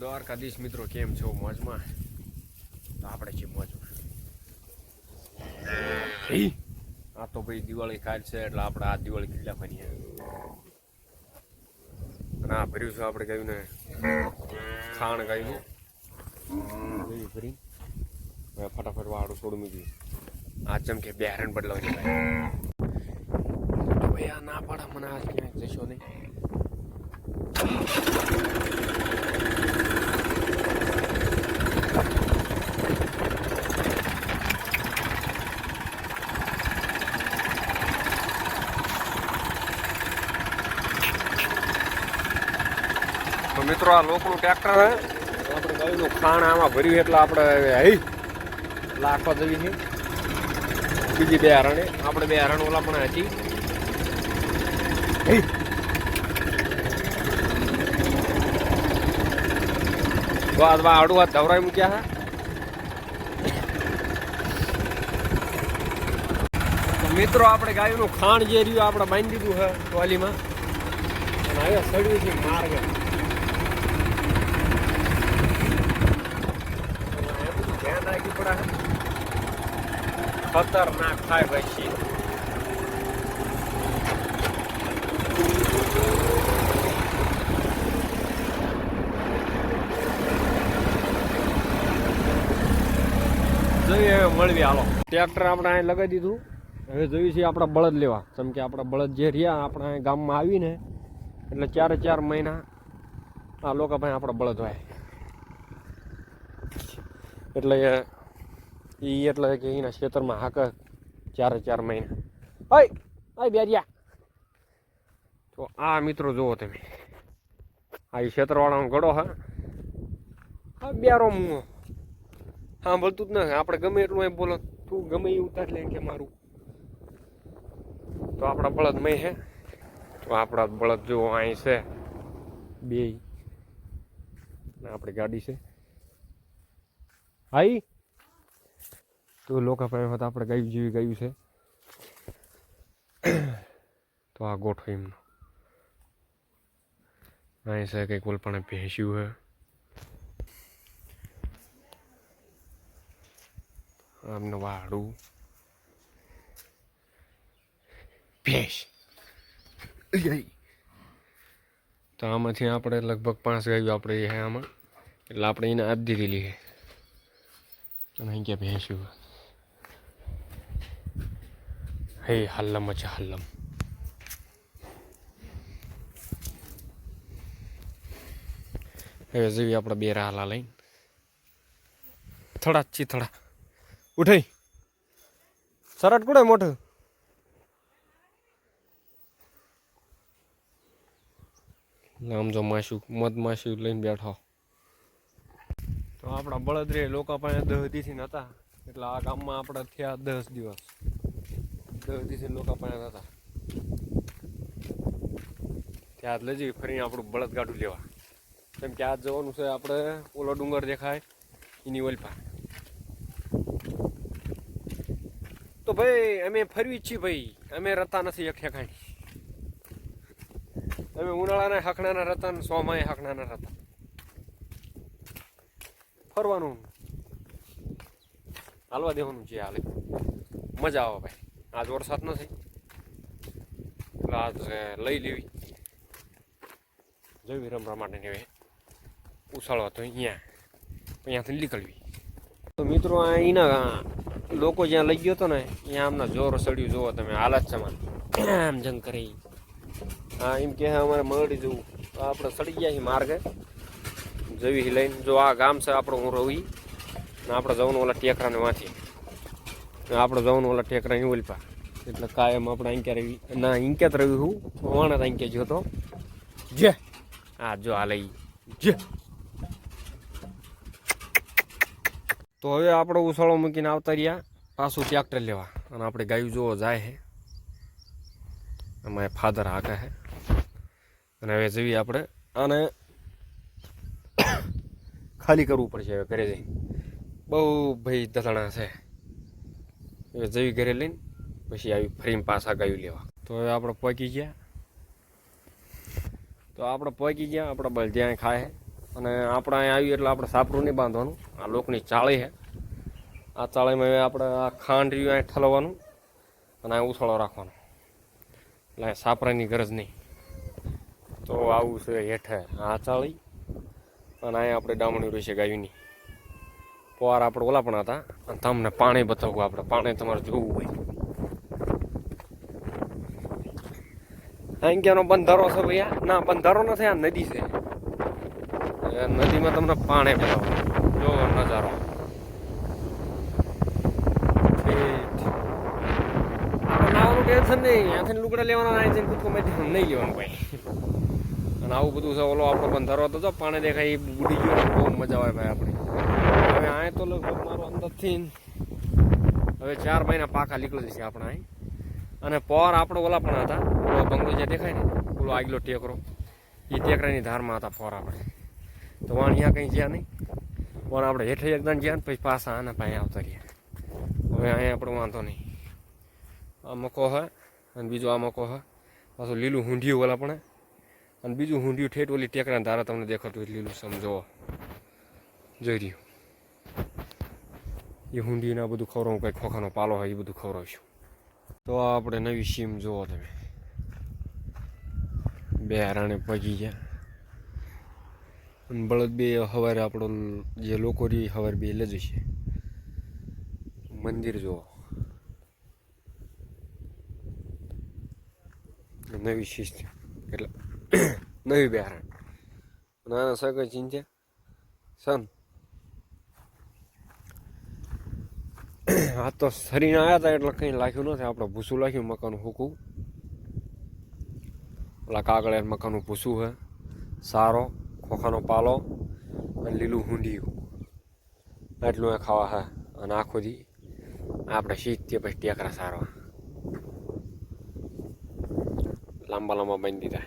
દ્વારકાધીશ મિત્રો કેમ છો મોજમાં? તો આપણે છીએ મોજમાં. આ તો ભાઈ દિવાળી કાલ છે એટલે આપણે આ દિવાળી કિલ્લા ફરીએ અને આ ભર્યું છે આપણે કહ્યું ને ખાણ ગાયું ફરી ફટાફટ વાળું થોડું મૂક્યું આ ચમકે બે હરણ બદલાવાની ભાઈ આ ના પાડે મને આજ ક્યાંય જશો નહીં. તો મિત્રો આ લોકનું ટ્રેક્ટર હે આપણે ગાયનું ખાણ આમાં ભર્યું એટલે આપણે લાખો જવી છે. બીજી બે હરણે આપણે બે હરણ ઓલા પણ હતી આડું હાથ ધવરાઈ મૂક્યા હા. મિત્રો આપણે ગાયનું ખાણ જે રહ્યું આપણે બાંધી દીધું છે ટોલીમાં અને હવે સડ્યું છે માર્ગે. ધ્યાન રાખવું પડે ખતરનાક થાય ભાઈ. જોઈએ હવે મળવી હાલો. ટ્રેક્ટર આપણે અહીં લગાવી દીધું. હવે જોઈએ છીએ આપણા બળદ લેવા. કેમ કે આપણા બળદ જે રહ્યા આપણે અહીં ગામમાં આવીને એટલે 4 મહિના આ લોકો ભાઈ આપણા બળદ હોય એટલે એટલે કે એના ખેતરમાં હાક 4 મહિના. હોય બેરિયા તો આ મિત્રો જુઓ તમે આ ખેતરવાળાનો ગળો હા બ્યારો મું સાંભળતું જ નથી. આપણે ગમે એટલું એમ બોલો તું ગમે એ ઉતાર લે કે મારું તો આપણા બળદ મેં હે તો આપણા બળદ જુઓ અહીં છે બે આપણી ગાડી છે હાઈ તો લોકો પાસે આપણે ગાયું જેવી ગાયું છે તો આ ગોઠો એમનો અહીં છે કંઈક ઓલપણે ભેંસ્યું હે આમને વાડું ભેંસ તો આમાંથી આપણે લગભગ 5 ગાયું આપણે હે આમાં એટલે આપણે એને આપી દીધેલી છે અને અહીં ક્યાં ભેંસ્યું હે હલ્લમ છે હલ્લમ. હવે જેવી આપણે બે રાહલા લઈને થોડા ચીથડા ઉઠાઈ સરટ કુડે મોટું આમ જો માસું મધ લઈને બેઠો. તો આપણા બળદ રે લોકો પાસે 10 દિવસથી નહોતા એટલે આ ગામમાં આપણે થયા 10 દિવસ 10 દિવસથી લોકો પાસે હતા ત્યાં જ લઈ ફરીને આપણું બળદ ગાડું લેવા. કેમ કે આજ જવાનું છે આપણે ઓલો ડુંગર દેખાય એની ઓલપા. તો ભાઈ અમે ફરવી જ છીએ ભાઈ. અમે રતા નથી એક ઠેકાણી. અમે ઉનાળાના હકણાના રતા ને સોમાએ હકણાના રતા ફરવાનું હાલવા દેવાનું છે. હાલે મજા આવે ભાઈ. આજ વરસાદ નથી એટલે આજ લઈ લેવી જોઈ રમવા માટે હવે ઉછાળવા તો અહીંયાથી નીકળવી. તો મિત્રો અહીંના લોકો જ્યાં લઈ ગયો હતો ને ત્યાં આમના જોર સડ્યું જોવો તમે હાલત સમાન આમ જંગ કરી. હા એમ કે અમારે મળી જવું તો આપણે સડી ગયા છીએ માર્ગે જવી લઈને. જો આ ગામ છે આપણું હું રહી ને આપણે જવાનું ઓલા ટેકરાને વાંચી આપણે જવાનું ઓલા ટેકરાની ઓલપા એટલે કાયમ આપણે અહીંક્યા રહી ના ઇંક્યા જ રહ્યું હું વાણા જ અહીંક્યા જોતો જે હા જો આ લઈ જે. તો હવે આપણે ઉછાળો મૂકીને આવતા રહ્યા પાછું ટ્રેક્ટર લેવા અને આપણે ગાયું જોવો જાય છે અમારે ફાધર હાકે છે અને હવે જઈએ આપણે આને ખાલી કરવું પડશે હવે ઘરે જઈને. બહુ ભાઈ દસણા છે હવે જવી ઘરે લઈને પછી આવી ફરીને પાછા ગાયું લેવા. તો હવે આપણે પહોંચી ગયા આપણા બળ ત્યાં ખાય અને આપણે અહીંયા આવ્યું એટલે આપણે સાપરું નહીં બાંધવાનું. આ લોકની ચાળી છે. આ ચાળીમાં હવે આપણે આ ખાંડ રહ્યું અહીં ઠલવવાનું અને આ ઉછાળો રાખવાનો, એટલે સાપરાની ગરજ નહીં. તો આવું છે હેઠે આ ચાળી, અને અહીંયા આપણે ડામણી રહી છે ગાયુંની. પોર આપણે ઓલા પણ હતા, અને તમને પાણી બતાવવું. આપણે પાણી તમારે જોવું હોય. અહીં ક્યાંનો બંધારો છે ભૈયા? ના, બંધારો નથી, આ નદી છે. નદીમાં તમને પાણી બતાવો, જો નજારો. નાવાનું ટેન્શન નહીં, અહીંયાથી લુગડા લેવાના, અહીંથી કૂદકો મારી નહીં લેવાનું ભાઈ. અને આવું બધું છે. ઓલો આપણો બંધારો હતો, જો પાણી દેખાય એ બુડી ગયો, બહુ મજા આવે ભાઈ આપણે. હવે અહીં તો લગભગ મારો અંદરથી હવે 4 મહિના પાકા નીકળી જશે આપણે અહીં. અને પોર આપણે ઓલા પણ હતા, ઓલો બંગલો જે દેખાય ને, ઓલો આગલો ટેકરો, એ ટેકરાની ધારમાં હતા પોર આપણે. તો વાણ અહીંયા કંઈ ગયા નહીં, પણ આપણે હેઠે એકદમ ગયા ને પછી પાછા આના પાસે આવતા રહ્યા. હવે અહીંયા આપણે વાંધો નહીં. આ મકો હોય અને બીજું આ મકો હોય, પાછું લીલું હુંડિયું ઓલા પણ, અને બીજું હુંડિયું ઠેઠ ઓલી ટેકરાની ધારા તમને દેખાતું એટલે લીલું સમજો જોઈ રહ્યું. એ હુંડીને આ બધું ખવડાવું, કંઈ ખોખાનો પાલો હોય એ બધું ખવડાવીશું. તો આપણે નવી સીમ જુઓ તમે, 2 હારાણે પગી ગયા. અને બળદ 2 સવારે આપણો જે લોકો રહી સવારે 2 લઈ જશે. મંદિર જુઓ, નવી શિસ્ત એટલે નવી 2 હારાણ. નાના સગા ચિંત્યા સન આ તો સરીને આવ્યા હતા એટલે કંઈ લાખ્યું નથી. આપણે ભૂસું લાખ્યું, મકાનું હૂકું. ઓલા કાગળ મકાનનું ભૂસું છે, સારો ખોખાનો પાલો અને લીલું હુંડિયું, એટલું એ ખાવા છે. અને આખો દી આપણે શીખીએ પછી ટેકરા સારવા લાંબા લાંબા બાંધી દીધા.